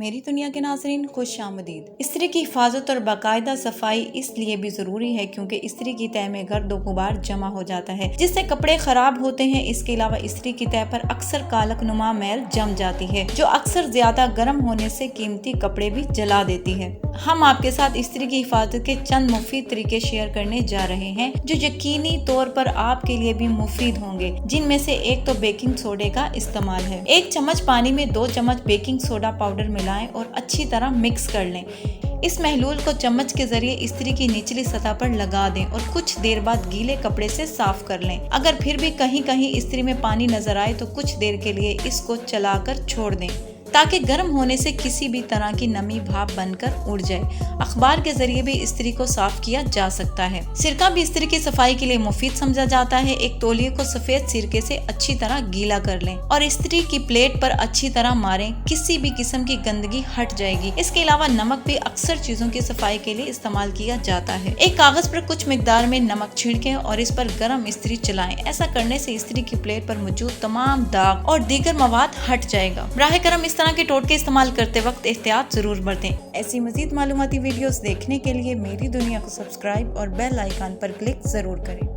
میری دنیا کے ناظرین خوش آمدید۔ استری کی حفاظت اور باقاعدہ صفائی اس لیے بھی ضروری ہے کیونکہ استری کی تہہ میں گرد و غبار جمع ہو جاتا ہے جس سے کپڑے خراب ہوتے ہیں۔ اس کے علاوہ استری کی تہہ پر اکثر کالک نما میل جم جاتی ہے جو اکثر زیادہ گرم ہونے سے قیمتی کپڑے بھی جلا دیتی ہے۔ ہم آپ کے ساتھ استری کی حفاظت کے چند مفید طریقے شیئر کرنے جا رہے ہیں جو یقینی طور پر آپ کے لیے بھی مفید ہوں گے، جن میں سے ایک تو بیکنگ سوڈے کا استعمال ہے۔ 1 چمچ پانی میں 2 چمچ بیکنگ سوڈا پاؤڈر ملائیں اور اچھی طرح مکس کر لیں۔ اس محلول کو چمچ کے ذریعے استری کی نچلی سطح پر لگا دیں اور کچھ دیر بعد گیلے کپڑے سے صاف کر لیں۔ اگر پھر بھی کہیں کہیں استری میں پانی نظر آئے تو کچھ دیر کے لیے اس کو چلا کر چھوڑ دیں تاکہ گرم ہونے سے کسی بھی طرح کی نمی بھاپ بن کر اڑ جائے۔ اخبار کے ذریعے بھی استری کو صاف کیا جا سکتا ہے۔ سرکہ بھی استری کی صفائی کے لیے مفید سمجھا جاتا ہے۔ ایک تولیے کو سفید سرکے سے اچھی طرح گیلا کر لیں اور استری کی پلیٹ پر اچھی طرح ماریں، کسی بھی قسم کی گندگی ہٹ جائے گی۔ اس کے علاوہ نمک بھی اکثر چیزوں کی صفائی کے لیے استعمال کیا جاتا ہے۔ ایک کاغذ پر کچھ مقدار میں نمک چھڑکیں اور اس پر گرم استری چلائیں۔ ایسا کرنے سے استری کی پلیٹ پر موجود تمام داغ اور دیگر مواد ہٹ جائے گا۔ براہ کرم اس طرح کے ٹوٹکے استعمال کرتے وقت احتیاط ضرور برتیں۔ ایسی مزید معلوماتی ویڈیوز دیکھنے کے لیے میری دنیا کو سبسکرائب اور بیل آئیکن پر کلک ضرور کریں۔